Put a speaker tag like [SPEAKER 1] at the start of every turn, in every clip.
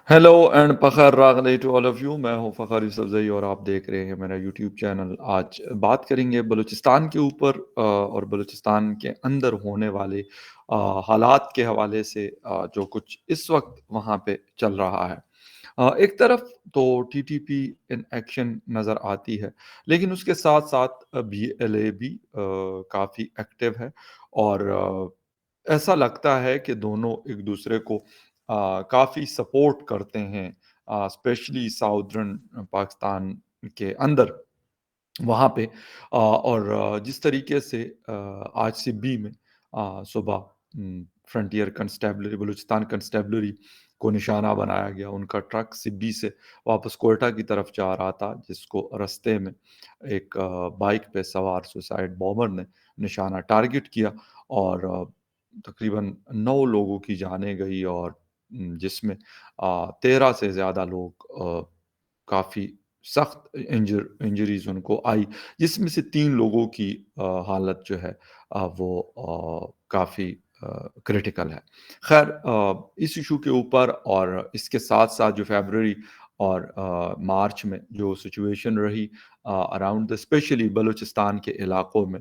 [SPEAKER 1] Hello and فخر راغلی to all of you. میں ہوں فخر یوسفزئی اور آپ دیکھ رہے ہیں میرا یوٹیوب چینل. آج بات کریں گے بلوچستان کے اوپر اور بلوچستان کے اندر ہونے والے حالات کے حوالے سے جو کچھ اس وقت وہاں پہ چل رہا ہے. ایک طرف تو T T P in action نظر آتی ہے، لیکن اس کے ساتھ ساتھ بی ایل اے بھی کافی ایکٹیو ہے، اور ایسا لگتا ہے کہ دونوں ایک دوسرے کو کافی سپورٹ کرتے ہیں، اسپیشلی ساؤدرن پاکستان کے اندر وہاں پہ. اور جس طریقے سے آج سی بی میں صبح فرنٹیئر کنسٹیبلری بلوچستان کنسٹیبلری کو نشانہ بنایا گیا. ان کا ٹرک سبی سے واپس کوئٹہ کی طرف جا رہا تھا، جس کو رستے میں ایک بائک پہ سوار سوسائڈ بامبر نے نشانہ ٹارگٹ کیا، اور تقریباً 9 لوگوں کی جانیں گئی، اور جس میں 13 سے زیادہ لوگ کافی سخت انجریز ان کو آئی، جس میں سے 3 لوگوں کی حالت جو ہے وہ کافی کریٹیکل ہے. خیر، اس ایشو کے اوپر اور اس کے ساتھ ساتھ جو فیبرری اور مارچ میں جو سچویشن رہی اراؤنڈ دا اسپیشلی بلوچستان کے علاقوں میں،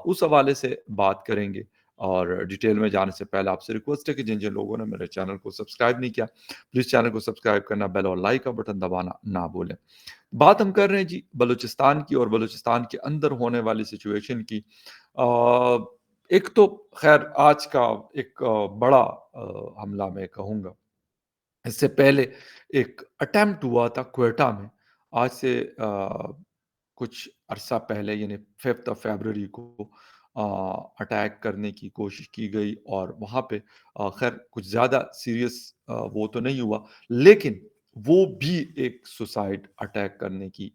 [SPEAKER 1] اس حوالے سے بات کریں گے. اور ڈیٹیل میں جانے سے پہلے آپ سے ریکویسٹ ہے کہ جن لوگوں نے میرے چینل کو سبسکرائب نہیں کیا، پلیز چینل کو سبسکرائب کرنا، بیل اور لائک کا بٹن دبانا نہ بھولیں. بات ہم کر رہے ہیں جی بلوچستان کی اور بلوچستان کے اندر ہونے والی سچویشن کی. ایک تو خیر آج کا ایک بڑا حملہ میں کہوں گا. اس سے پہلے ایک اٹیمپٹ ہوا تھا کوئٹہ میں، آج سے کچھ عرصہ پہلے، یعنی 5 فیبرری کو اٹیک کرنے کی کوشش کی گئی، اور وہاں پہ خیر کچھ زیادہ سیریس وہ تو نہیں ہوا، لیکن وہ بھی ایک سوسائڈ اٹیک کرنے کی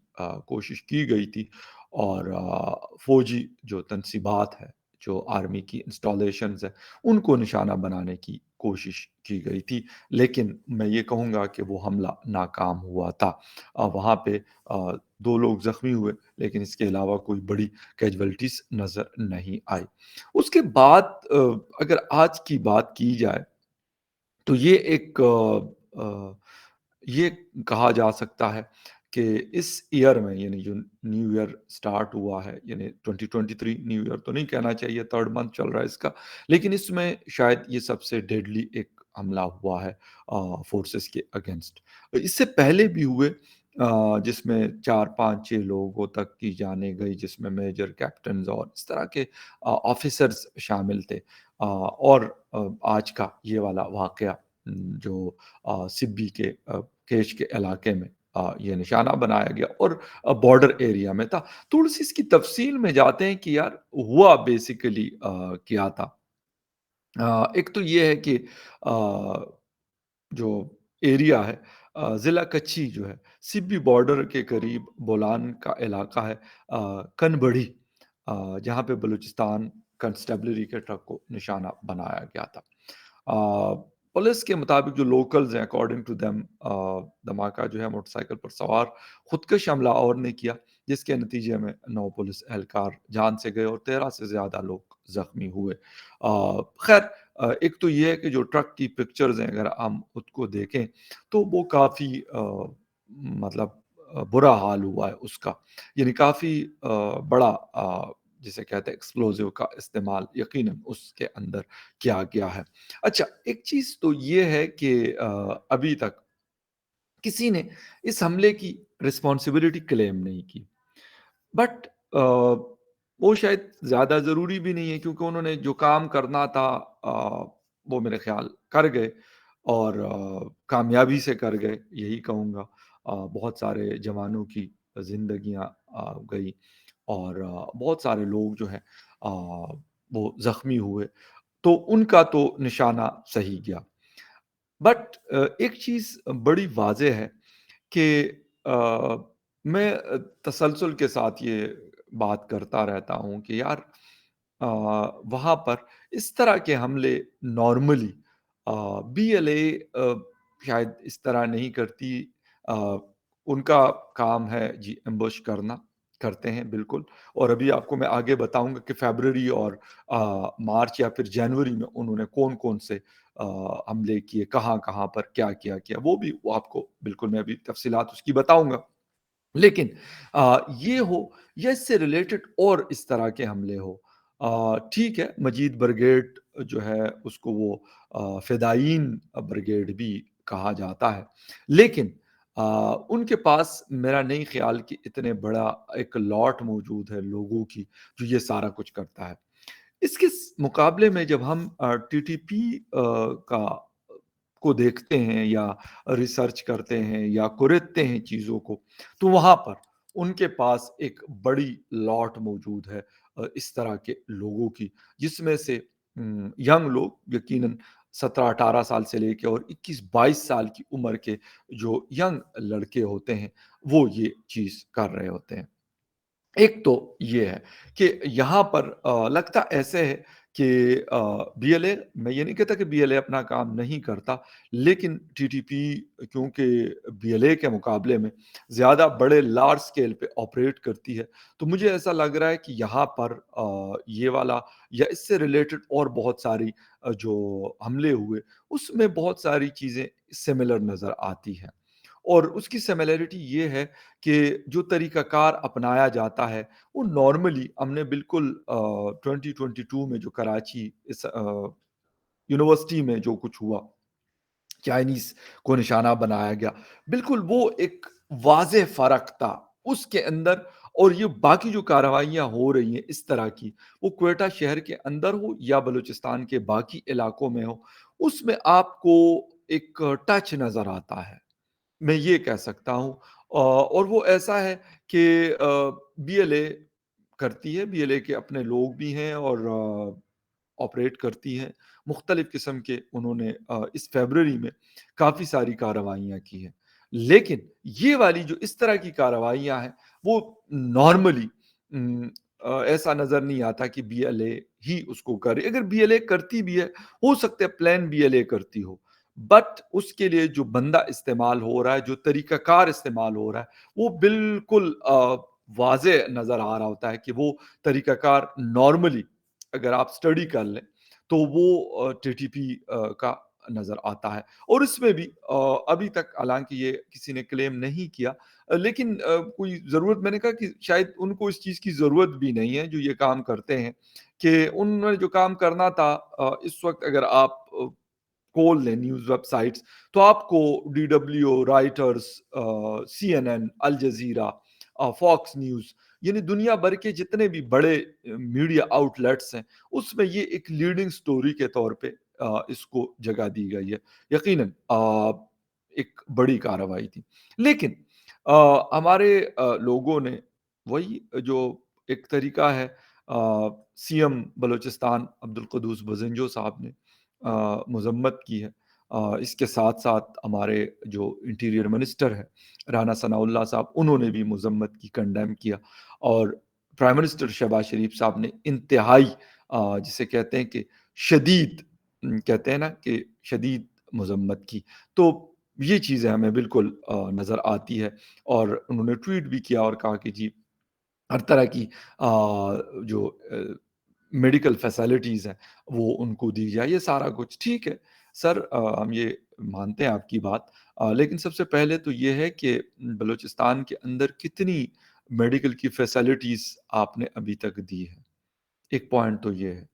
[SPEAKER 1] کوشش کی گئی تھی. اور فوجی جو تنصیبات ہے، جو آرمی کی انسٹالیشنز ہیں، ان کو نشانہ بنانے کی کوشش کی گئی تھی، لیکن میں یہ کہوں گا کہ وہ حملہ ناکام ہوا تھا. وہاں پہ 2 لوگ زخمی ہوئے، لیکن اس کے علاوہ کوئی بڑی کیجویلٹیز نظر نہیں آئی. اس کے بعد اگر آج کی بات کی جائے تو یہ ایک یہ کہا جا سکتا ہے کہ اس ایئر میں، یعنی جو نیو ایئر سٹارٹ ہوا ہے، یعنی 2023 نیو ایئر تو نہیں کہنا چاہیے، 3rd منتھ چل رہا ہے اس کا، لیکن اس میں شاید یہ سب سے ڈیڈلی ایک حملہ ہوا ہے فورسز کے اگینسٹ. اس سے پہلے بھی ہوئے جس میں 4 5 6 لوگوں تک کی جانے گئی، جس میں میجر کیپٹنز اور اس طرح کے آفیسرز شامل تھے. اور آج کا یہ والا واقعہ جو سبی کے کیش کے علاقے میں یہ نشانہ بنایا گیا اور بارڈر ایریا میں تھا. تھوڑی سی اس کی تفصیل میں جاتے ہیں کہ یار ہوا بیسیکلی کیا تھا. ایک تو یہ ہے کہ جو ایریا ہے، ضلع کچھی جو ہے سبی بارڈر کے قریب بولان کا علاقہ ہے، کنبڑی، جہاں پہ بلوچستان کنسٹیبلری کے ٹرک کو نشانہ بنایا گیا تھا. پولیس کے مطابق جو لوکلز ہیں، اکارڈنگ ٹو دیم، دھماکہ جو ہے موٹر سائیکل پر سوار خودکش حملہ اور نے کیا، جس کے نتیجے میں 9 پولیس اہلکار جان سے گئے اور 13 سے زیادہ لوگ زخمی ہوئے. خیر، ایک تو یہ ہے کہ جو ٹرک کی پکچرز ہیں اگر ہم خود کو دیکھیں تو وہ کافی مطلب برا حال ہوا ہے اس کا، یعنی کافی بڑا جسے کہتے ہیں ایکسپلوزیو کا استعمال یقیناً اس کے اندر کیا گیا ہے. اچھا، ایک چیز تو یہ ہے کہ ابھی تک کسی نے اس حملے کی رسپانسبلٹی کلیم نہیں کی، بٹ وہ شاید زیادہ ضروری بھی نہیں ہے، کیونکہ انہوں نے جو کام کرنا تھا وہ میرے خیال کر گئے، اور کامیابی سے کر گئے یہی کہوں گا. بہت سارے جوانوں کی زندگیاں گئی، اور بہت سارے لوگ جو ہیں وہ زخمی ہوئے، تو ان کا تو نشانہ صحیح گیا. بٹ ایک چیز بڑی واضح ہے کہ میں تسلسل کے ساتھ یہ بات کرتا رہتا ہوں کہ یار وہاں پر اس طرح کے حملے نارملی بی ایل اے شاید اس طرح نہیں کرتی. ان کا کام ہے جی ایمبوش کرنا، کرتے ہیں بالکل. اور ابھی آپ کو میں آگے بتاؤں گا کہ فیبرری اور مارچ یا پھر جنوری میں انہوں نے کون کون سے حملے کیے، کہاں-کہاں پر کیا، وہ آپ کو بالکل میں ابھی تفصیلات اس کی بتاؤں گا۔ لیکن یہ ہو یا اس سے ریلیٹڈ اور اس طرح کے حملے ہو، ٹھیک ہے مجید بریگیڈ جو ہے اس کو وہ فدائین بریگیڈ بھی کہا جاتا ہے، لیکن ان کے پاس میرا نہیں خیال کہ اتنے بڑا ایک لاٹ موجود ہے لوگوں کی جو یہ سارا کچھ کرتا ہے۔ اس کے مقابلے میں جب ہم ٹی ٹی پی کا کو دیکھتے ہیں یا ریسرچ کرتے ہیں یا کُریدتے ہیں چیزوں کو، تو وہاں پر ان کے پاس ایک بڑی لاٹ موجود ہے اس طرح کے لوگوں کی، جس میں سے ینگ لوگ یقیناً 17-18 سال سے لے کے اور 21-22 سال کی عمر کے جو ینگ لڑکے ہوتے ہیں وہ یہ چیز کر رہے ہوتے ہیں۔ ایک تو یہ ہے کہ یہاں پر لگتا ایسے ہے کہ بی ایل اے، میں یہ نہیں کہتا کہ بی ایل اے اپنا کام نہیں کرتا، لیکن ٹی ٹی پی کیونکہ بی ایل اے کے مقابلے میں زیادہ بڑے لارج اسکیل پہ آپریٹ کرتی ہے، تو مجھے ایسا لگ رہا ہے کہ یہاں پر یہ والا یا اس سے ریلیٹڈ اور بہت ساری جو حملے ہوئے اس میں بہت ساری چیزیں سملر نظر آتی ہیں، اور اس کی سملیرٹی یہ ہے کہ جو طریقہ کار اپنایا جاتا ہے وہ نارملی ہم نے بالکل 2022 میں جو کراچی اس یونیورسٹی میں جو کچھ ہوا، چائنیز کو نشانہ بنایا گیا، بالکل وہ ایک واضح فرق تھا اس کے اندر، اور یہ باقی جو کارروائیاں ہو رہی ہیں اس طرح کی، وہ کوئٹہ شہر کے اندر ہو یا بلوچستان کے باقی علاقوں میں ہو، اس میں آپ کو ایک ٹچ نظر آتا ہے، میں یہ کہہ سکتا ہوں۔ اور وہ ایسا ہے کہ بی ایل اے کرتی ہے، بی ایل اے کے اپنے لوگ بھی ہیں اور آپریٹ کرتی ہے مختلف قسم کے، انہوں نے اس فیبرری میں کافی ساری کارروائیاں کی ہیں، لیکن یہ والی جو اس طرح کی کارروائیاں ہیں وہ نارملی ایسا نظر نہیں آتا کہ بی ایل اے ہی اس کو کرے، اگر بی ایل اے کرتی بھی ہے ہو سکتا ہے پلان بی ایل اے کرتی ہو، بٹ اس کے لیے جو بندہ استعمال ہو رہا ہے، جو طریقہ کار استعمال ہو رہا ہے وہ بالکل واضح نظر آ رہا ہوتا ہے کہ وہ طریقہ کار نارملی اگر آپ اسٹڈی کر لیں تو وہ ٹی ٹی پی کا نظر آتا ہے، اور اس میں بھی ابھی تک حالانکہ یہ کسی نے کلیم نہیں کیا، لیکن کوئی ضرورت، میں نے کہا کہ شاید ان کو اس چیز کی ضرورت بھی نہیں ہے جو یہ کام کرتے ہیں، کہ انہوں نے جو کام کرنا تھا اس وقت اگر آپ کھول لیں نیوز ویب سائٹس تو آپ کو D W, Reuters, C N N, Al Jazeera, Fox News, یعنی دنیا بھر کے جتنے بھی بڑے میڈیا آؤٹ لیٹس ہیں اس میں یہ ایک لیڈنگ سٹوری کے طور پہ اس کو جگہ دی گئی ہے، یقیناً ایک بڑی کارروائی تھی، لیکن ہمارے لوگوں نے وہی جو ایک طریقہ ہے، سی ایم بلوچستان عبدالقدوس بزنجو صاحب نے مذمت کی ہے، اس کے ساتھ ساتھ ہمارے جو انٹیریئر منسٹر ہے رانا ثناء اللہ صاحب، انہوں نے بھی مذمت کی، کنڈیم کیا، اور پرائم منسٹر شہباز شریف صاحب نے انتہائی جسے کہتے ہیں کہ شدید، کہتے ہیں نا کہ شدید مذمت کی، تو یہ چیزیں ہمیں بالکل نظر آتی ہے، اور انہوں نے ٹویٹ بھی کیا اور کہا کہ جی ہر طرح کی جو میڈیکل فیسلٹیز ہیں وہ ان کو دی جائے، یہ سارا کچھ ٹھیک ہے سر، ہم یہ مانتے ہیں آپ کی بات، لیکن سب سے پہلے تو یہ ہے کہ بلوچستان کے اندر کتنی میڈیکل کی فیسلٹیز آپ نے ابھی تک دی ہے، ایک پوائنٹ تو یہ ہے،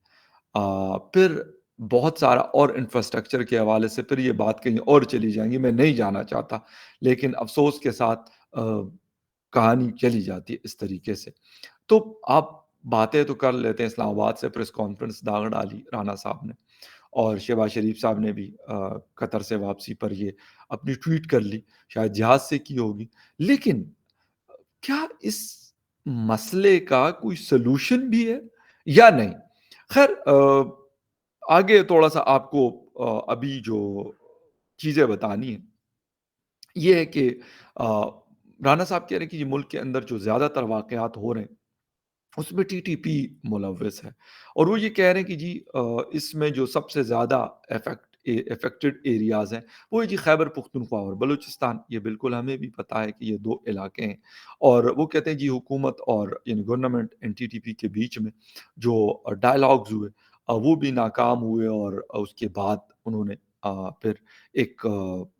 [SPEAKER 1] پھر بہت سارا اور انفراسٹرکچر کے حوالے سے پھر یہ بات کہیں اور چلی جائیں گی، میں نہیں جانا چاہتا، لیکن افسوس کے ساتھ کہانی چلی جاتی ہے اس طریقے سے، تو آپ باتیں تو کر لیتے ہیں، اسلام آباد سے پریس کانفرنس داغ ڈالی رانا صاحب نے، اور شہباز شریف صاحب نے بھی قطر سے واپسی پر یہ اپنی ٹویٹ کر لی، شاید جہاز سے کی ہوگی، لیکن کیا اس مسئلے کا کوئی سلوشن بھی ہے یا نہیں؟ خیر آگے تھوڑا سا آپ کو ابھی جو چیزیں بتانی ہیں یہ ہے کہ رانا صاحب کہہ رہے ہیں کہ یہ ملک کے اندر جو زیادہ تر واقعات ہو رہے ہیں اس میں ٹی ٹی پی ملوث ہے، اور وہ یہ کہہ رہے ہیں کہ جی اس میں جو سب سے زیادہ افیکٹڈ ایریاز ہیں وہ ہے جی خیبر پختونخوا اور بلوچستان، یہ بالکل ہمیں بھی پتہ ہے کہ یہ دو علاقے ہیں، اور وہ کہتے ہیں جی حکومت اور یعنی government N T T P کے بیچ میں جو ڈائلاگز ہوئے وہ بھی ناکام ہوئے اور اس کے بعد انہوں نے پھر ایک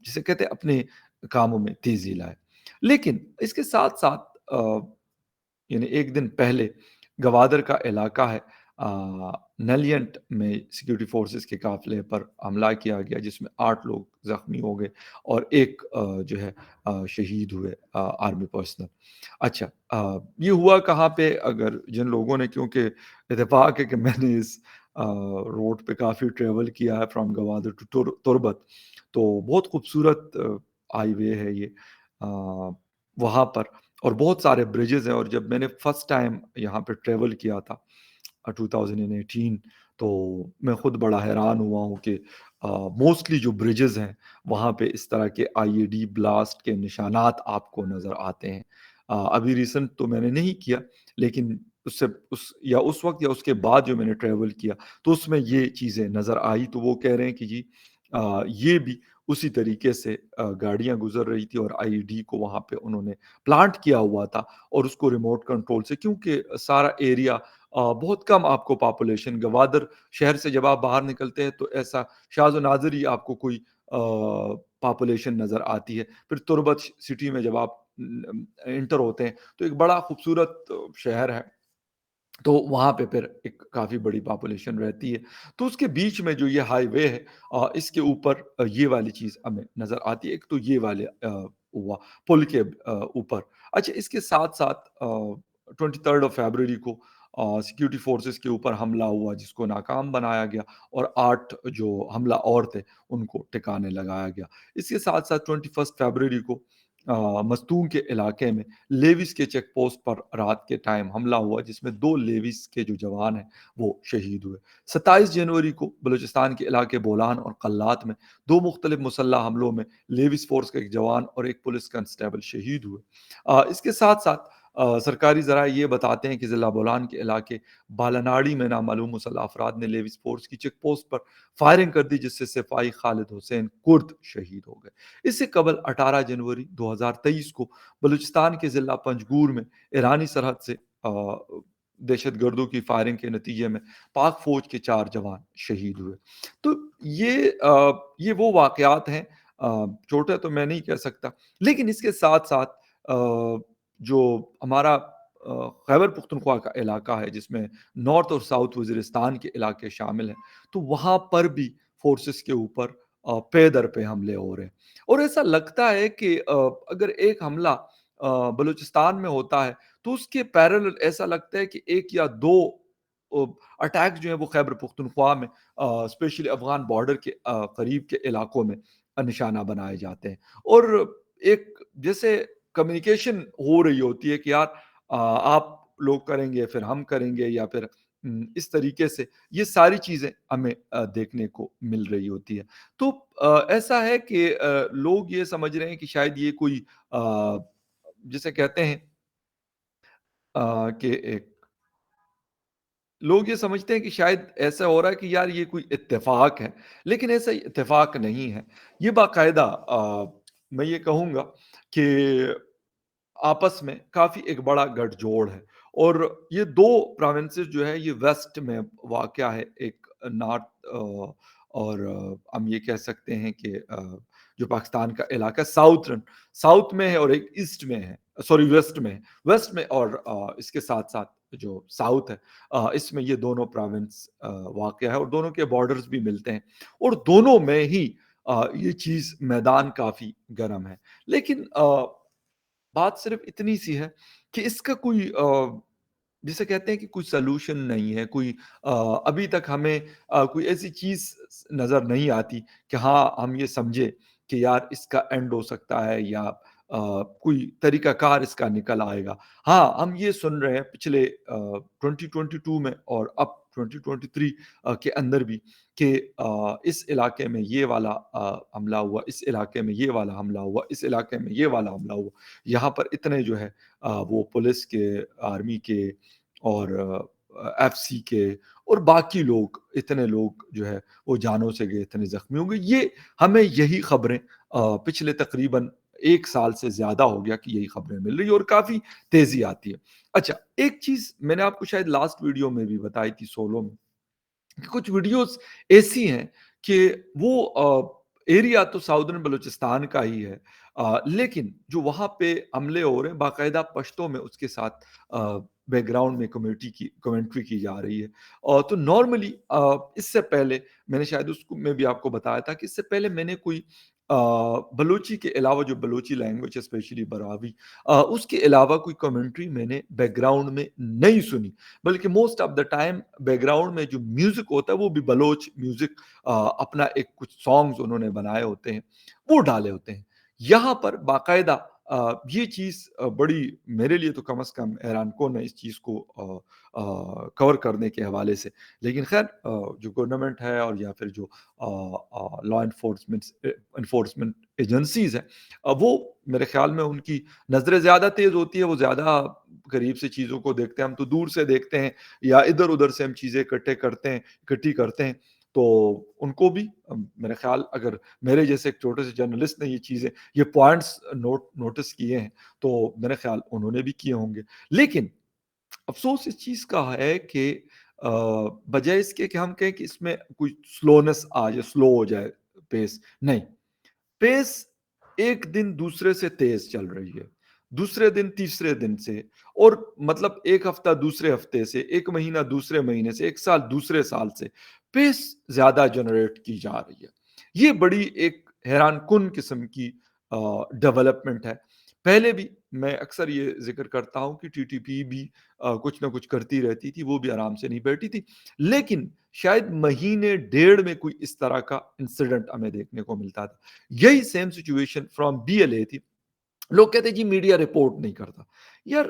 [SPEAKER 1] جسے کہتے ہیں اپنے کاموں میں تیزی لائے۔ لیکن اس کے ساتھ-ساتھ یعنی ایک دن پہلے گوادر کا علاقہ ہے، نیلینٹ میں سیکورٹی فورسز کے قافلے پر حملہ کیا گیا جس میں 8 لوگ زخمی ہو گئے اور ایک جو ہے شہید ہوئے آرمی پرسنل۔ اچھا، یہ ہوا کہاں پہ؟ اگر جن لوگوں نے، کیونکہ اتفاق ہے کہ میں نے اس روڈ پہ کافی ٹریول کیا ہے فرام گوادر ٹو تربت، تو بہت خوبصورت ہائی وے ہے یہ وہاں پر، اور بہت سارے برجز ہیں، اور جب میں نے فرسٹ ٹائم یہاں پہ ٹریول کیا تھا 2018، تو میں خود بڑا حیران ہوا ہوں کہ موسٹلی جو برجز ہیں وہاں پہ اس طرح کے آئی اے ڈی بلاسٹ کے نشانات آپ کو نظر آتے ہیں۔ ابھی ریسنٹ تو میں نے نہیں کیا، لیکن اس سے اس وقت یا اس کے بعد جو میں نے ٹریول کیا تو اس میں یہ چیزیں نظر آئی، تو وہ کہہ رہے ہیں کہ جی یہ بھی اسی طریقے سے گاڑیاں گزر رہی تھی اور آئی ڈی کو وہاں پہ انہوں نے پلانٹ کیا ہوا تھا، اور اس کو ریموٹ کنٹرول سے، کیونکہ سارا ایریا بہت کم آپ کو پاپولیشن، گوادر شہر سے جب آپ باہر نکلتے ہیں تو ایسا شاذ و نادر ہی آپ کو کوئی پاپولیشن نظر آتی ہے۔ پھر تربت سٹی میں جب آپ انٹر ہوتے ہیں تو ایک بڑا خوبصورت شہر ہے، تو وہاں پہ پھر ایک کافی بڑی پاپولیشن رہتی ہے، تو اس کے بیچ میں جو یہ ہائی وے ہے اس کے اوپر یہ والی چیز ہمیں نظر آتی ہے۔ ایک تو یہ والے ہوا پل کے اوپر۔ اچھا، اس کے ساتھ ساتھ 23 فیبروری کو سیکورٹی فورسز کے اوپر حملہ ہوا جس کو ناکام بنایا گیا، اور 8 جو حملہ اور تھے ان کو ٹھکانے لگایا گیا۔ اس کے ساتھ ساتھ 21 فیبروری کو مستونگ کے علاقے میں لیوس کے چیک پوسٹ پر رات کے ٹائم حملہ ہوا جس میں 2 لیوس کے جو جوان ہیں وہ شہید ہوئے۔ 27 جنوری کو بلوچستان کے علاقے بولان اور قلات میں 2 مختلف مسلح حملوں میں لیوس فورس کا ایک جوان اور ایک پولیس کانسٹیبل شہید ہوئے۔ اس کے ساتھ ساتھ سرکاری ذرائع یہ بتاتے ہیں کہ ضلع بولان کے علاقے بالاناڑی میں نامعلوم مسلح افراد نے لیوس فورس کی چیک پوسٹ پر فائرنگ کر دی جس سے سپاہی خالد حسین کرد شہید ہو گئے۔ اس سے قبل 18 جنوری 2023 کو بلوچستان کے ضلع پنجگور میں ایرانی سرحد سے دہشت گردوں کی فائرنگ کے نتیجے میں پاک فوج کے 4 جوان شہید ہوئے۔ تو یہ وہ واقعات ہیں، چھوٹے تو میں نہیں کہہ سکتا، لیکن اس کے ساتھ ساتھ جو ہمارا خیبر پختونخوا کا علاقہ ہے جس میں نارتھ اور ساؤتھ وزیرستان کے علاقے شامل ہیں، تو وہاں پر بھی فورسز کے اوپر پے در پہ حملے ہو رہے ہیں، اور ایسا لگتا ہے کہ اگر ایک حملہ بلوچستان میں ہوتا ہے تو اس کے پیرالل ایسا لگتا ہے کہ ایک یا دو اٹیک جو ہیں وہ خیبر پختونخوا میں اسپیشلی افغان بارڈر کے قریب کے علاقوں میں نشانہ بنائے جاتے ہیں، اور ایک جیسے کمیونیکیشن ہو رہی ہوتی ہے کہ یار آپ لوگ کریں گے پھر ہم کریں گے، یا پھر اس طریقے سے یہ ساری چیزیں ہمیں دیکھنے کو مل رہی ہوتی ہے۔ تو ایسا ہے کہ لوگ یہ سمجھ رہے ہیں کہ شاید یہ کوئی جسے کہتے ہیں کہ ایک لوگ یہ سمجھتے ہیں کہ شاید ایسا ہو رہا ہے کہ یار یہ کوئی اتفاق ہے، لیکن ایسا اتفاق نہیں ہے۔ یہ باقاعدہ میں یہ کہوں گا کہ آپس میں کافی ایک بڑا گٹھ جوڑ ہے، اور یہ 2 پروونسز جو ہے یہ ویسٹ میں واقع ہے، ایک نارتھ اور ہم یہ کہہ سکتے ہیں کہ جو پاکستان کا علاقہ ساؤتھ میں ہے، اور ایک ایسٹ میں ہے، سوری ویسٹ میں اور اس کے ساتھ ساتھ جو ساؤتھ ہے اس میں یہ دونوں پروونس واقع ہے، اور دونوں کے بارڈرز بھی ملتے ہیں، اور دونوں میں ہی یہ چیز میدان کافی گرم ہے۔ لیکن بات صرف اتنی سی ہے کہ اس کا کوئی جسے کہتے ہیں کہ کوئی سلوشن نہیں ہے، کوئی ابھی تک ہمیں کوئی ایسی چیز نظر نہیں آتی کہ ہاں ہم یہ سمجھے کہ یار اس کا اینڈ ہو سکتا ہے، یا کوئی طریقہ کار اس کا نکل آئے گا۔ ہاں ہم یہ سن رہے ہیں پچھلے 2022 میں اور اب 2023 کے اندر بھی کہ اس علاقے میں یہ والا حملہ ہوا، اس علاقے میں یہ والا حملہ ہوا، اس علاقے میں یہ والا حملہ ہوا، یہاں پر اتنے جو ہے وہ پولیس کے، آرمی کے، اور ایف سی کے اور باقی لوگ، اتنے لوگ جو ہے وہ جانوں سے گئے، اتنے زخمی ہوں گے۔ یہ ہمیں یہی خبریں پچھلے تقریباً 1 سال سے زیادہ ہو گیا کہ یہی خبریں مل رہی اور کافی تیزی آتی ہے۔ اچھا، ایک چیز میں نے آپ کو شاید لاسٹ ویڈیو میں بھی بتائی تھی سولو میں، کچھ ویڈیوز ایسی ہیں کہ وہ ایریا تو ساؤدرن بلوچستان کا ہی ہے، لیکن جو وہاں پہ حملے ہو رہے ہیں باقاعدہ پشتوں میں اس کے ساتھ بیک گراؤنڈ میں کمنٹری کی جا رہی ہے۔ اور تو نارملی اس سے پہلے میں نے شاید اس کو میں بھی آپ کو بتایا تھا کہ اس سے پہلے میں نے کوئی بلوچی کے علاوہ جو بلوچی لینگویج اسپیشلی براوی، اس کے علاوہ کوئی کمنٹری میں نے بیک گراؤنڈ میں نہیں سنی، بلکہ most of the time back ground میں جو میوزک ہوتا ہے وہ بھی بلوچ میوزک، اپنا ایک کچھ سانگز انہوں نے بنائے ہوتے ہیں وہ ڈالے ہوتے ہیں۔ یہاں پر باقاعدہ یہ چیز بڑی میرے لیے تو کم از کم حیران کن ہے اس چیز کو کور کرنے کے حوالے سے، لیکن خیر جو گورنمنٹ ہے اور یا پھر جو لا انفورسمنٹ ایجنسیز ہیں، وہ میرے خیال میں ان کی نظریں زیادہ تیز ہوتی ہے، وہ زیادہ قریب سے چیزوں کو دیکھتے ہیں، ہم تو دور سے دیکھتے ہیں یا ادھر ادھر سے ہم چیزیں اکٹھی کرتے ہیں، تو ان کو بھی میرے خیال اگر میرے جیسے ایک چھوٹے سے جرنلسٹ نے یہ پوائنٹس نوٹس کیے ہیں تو میرے خیال انہوں نے بھی کیے ہوں گے۔ لیکن افسوس اس چیز کا ہے کہ بجائے اس کے کہ ہم کہیں کہ اس میں کوئی سلونس آ جائے، سلو ہو جائے پیس، نہیں، پیس ایک دن دوسرے سے تیز چل رہی ہے، دوسرے دن تیسرے دن سے، اور مطلب ایک ہفتہ دوسرے ہفتے سے، ایک مہینہ دوسرے مہینے سے، ایک سال دوسرے سال سے پیس زیادہ جنریٹ کی جا رہی ہے۔ یہ بڑی ایک حیران کن قسم کی ڈیولپمنٹ ہے۔ پہلے بھی میں اکثر یہ ذکر کرتا ہوں کہ ٹی ٹی پی بھی کچھ نہ کچھ کرتی رہتی تھی، وہ بھی آرام سے نہیں بیٹھی تھی، لیکن شاید مہینے ڈیڑھ میں کوئی اس طرح کا انسیڈنٹ ہمیں دیکھنے کو ملتا تھا۔ یہی same situation from B L اے تھی۔ لوگ کہتے ہیں جی میڈیا رپورٹ نہیں کرتا۔ یار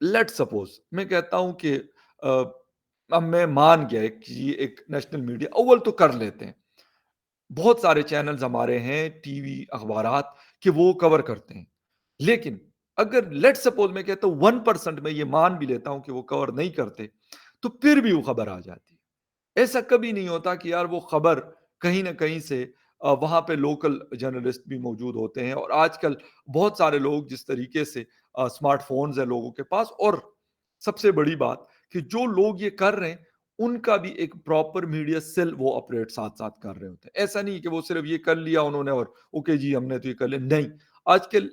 [SPEAKER 1] لیٹ سپوز میں کہتا ہوں کہ اب میں مان گیا کہ یہ ایک نیشنل میڈیا اول تو کر لیتے ہیں، بہت سارے چینلز ہمارے ہیں ٹی وی اخبارات کہ وہ کور کرتے ہیں، لیکن اگر لیٹ سپوز میں کہتا ہوں 1% میں یہ مان بھی لیتا ہوں کہ وہ کور نہیں کرتے، تو پھر بھی وہ خبر آ جاتی ہے۔ ایسا کبھی نہیں ہوتا کہ یار وہ خبر کہیں نہ کہیں سے وہاں پہ لوکل جرنلسٹ بھی موجود ہوتے ہیں، اور آج کل بہت سارے لوگ جس طریقے سے اسمارٹ فونز ہیں لوگوں کے پاس، اور سب سے بڑی بات کہ جو لوگ یہ کر رہے ہیں ان کا بھی ایک پراپر میڈیا سیل وہ اپریٹ ساتھ ساتھ کر رہے ہوتے ہیں۔ ایسا نہیں کہ وہ صرف یہ کر لیا انہوں نے اور اوکے جی ہم نے تو یہ کر لیا، نہیں، آج کل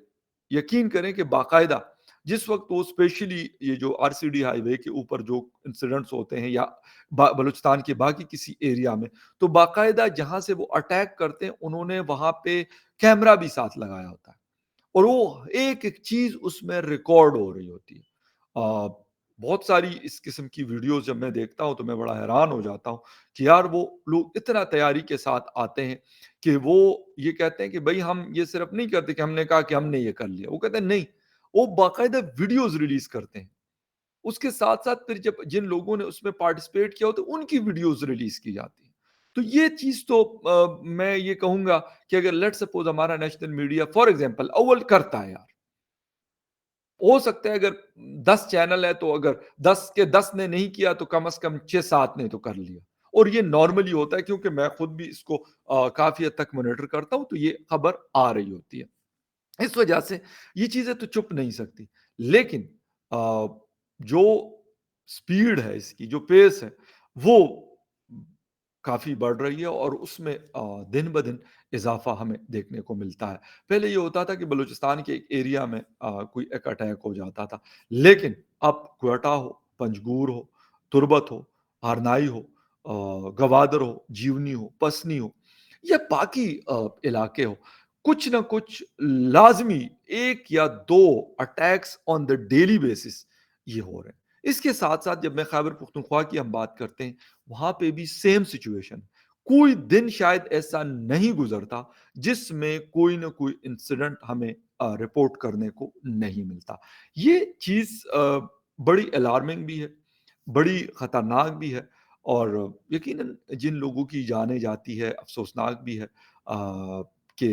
[SPEAKER 1] یقین کریں کہ باقاعدہ جس وقت وہ اسپیشلی یہ جو آر سی ڈی ہائی وے کے اوپر جو انسیڈنٹس ہوتے ہیں یا بلوچستان کے باقی کسی ایریا میں، تو باقاعدہ جہاں سے وہ اٹیک کرتے ہیں انہوں نے وہاں پہ کیمرہ بھی ساتھ لگایا ہوتا ہے، اور وہ ایک ایک چیز اس میں ریکارڈ ہو رہی ہوتی ہے۔ بہت ساری اس قسم کی ویڈیوز جب میں دیکھتا ہوں تو میں بڑا حیران ہو جاتا ہوں کہ یار وہ لوگ اتنا تیاری کے ساتھ آتے ہیں کہ وہ یہ کہتے ہیں کہ بھائی ہم یہ صرف نہیں کرتے کہ ہم نے کہا کہ ہم نے یہ کر لیا، وہ کہتے ہیں نہیں، وہ باقاعدہ ویڈیوز ریلیز کرتے ہیں، اس کے ساتھ ساتھ پھر جب جن لوگوں نے اس میں پارٹیسپیٹ کیا ہوتا ہے ان کی ویڈیوز ریلیز کی جاتی ہیں۔ تو یہ چیز تو میں یہ کہوں گا کہ اگر لیٹ سپوز ہمارا نیشنل میڈیا فار ایگزامپل اول کرتا ہے، یار ہو سکتا ہے اگر 10 چینل ہے تو اگر 10 کے 10 نے نہیں کیا تو کم از کم 6-7 نے تو کر لیا، اور یہ نارملی ہوتا ہے کیونکہ میں خود بھی اس کو کافی حد تک مانیٹر کرتا ہوں، تو یہ خبر آ رہی ہوتی ہے۔ اس وجہ سے یہ چیزیں تو چھپ نہیں سکتی، لیکن جو سپیڈ ہے اس کی، جو پیس ہے وہ کافی بڑھ رہی ہے، اور اس میں دن بدن اضافہ ہمیں دیکھنے کو ملتا ہے۔ پہلے یہ ہوتا تھا کہ بلوچستان کے ایک ایریا میں کوئی ایک اٹیک ہو جاتا تھا، لیکن اب کوئٹہ ہو، پنجگور ہو، تربت ہو، ہرنائی ہو، گوادر ہو، جیونی ہو، پسنی ہو یا باقی علاقے ہو، کچھ نہ کچھ لازمی ایک یا دو attacks on the daily basis یہ ہو رہے ہیں۔ اس کے ساتھ ساتھ جب میں خیبر پختونخوا کی ہم بات کرتے ہیں، وہاں پہ بھی سیم سچویشن، کوئی دن شاید ایسا نہیں گزرتا جس میں کوئی نہ کوئی انسیڈنٹ ہمیں رپورٹ کرنے کو نہیں ملتا۔ یہ چیز بڑی الارمنگ بھی ہے، بڑی خطرناک بھی ہے، اور یقیناً جن لوگوں کی جانیں جاتی ہے افسوسناک بھی ہے کہ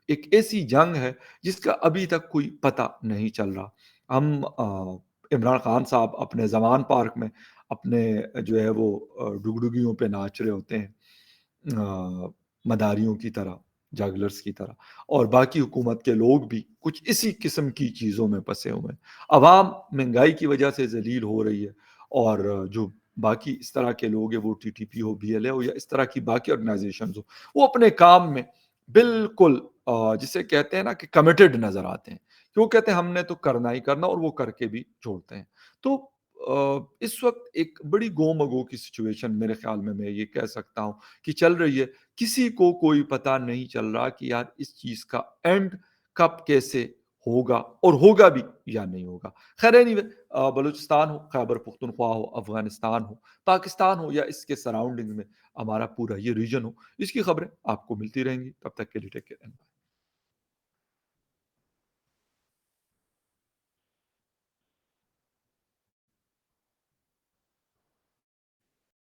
[SPEAKER 1] ایک ایسی جنگ ہے جس کا ابھی تک کوئی پتہ نہیں چل رہا۔ ہم عمران خان صاحب اپنے زمان پارک میں اپنے جو ہے وہ ڈگڈگیوں پہ ناچ رہے ہوتے ہیں، مداریوں کی طرح، جاگلرز کی طرح، اور باقی حکومت کے لوگ بھی کچھ اسی قسم کی چیزوں میں پھنسے ہوئے ہیں۔ عوام مہنگائی کی وجہ سے ذلیل ہو رہی ہے، اور جو باقی اس طرح کے لوگ ہیں، وہ ٹی ٹی پی ہو، بی ایل اے ہو یا اس طرح کی باقی آرگنائزیشنز ہو، وہ اپنے کام میں بالکل جسے کہتے ہیں نا کہ کمیٹڈ نظر آتے ہیں، کہ وہ کہتے ہیں ہم نے تو کرنا ہی کرنا، اور وہ کر کے بھی چھوڑتے ہیں۔ تو اس وقت ایک بڑی گو مگو کی سچویشن میرے خیال میں یہ کہہ سکتا ہوں کہ چل رہی ہے۔ کسی کو کوئی پتہ نہیں چل رہا کہ یار اس چیز کا اینڈ کب کیسے ہوگا، اور ہوگا بھی یا نہیں ہوگا۔ خیر anyway، بلوچستان ہو، خیبر پختونخوا ہو، افغانستان ہو، پاکستان ہو یا اس کے سراؤنڈنگ میں ہمارا پورا یہ ریجن ہو، اس کی خبریں آپ کو ملتی رہیں گی۔ تب تک کے لیے ٹیک کیئر۔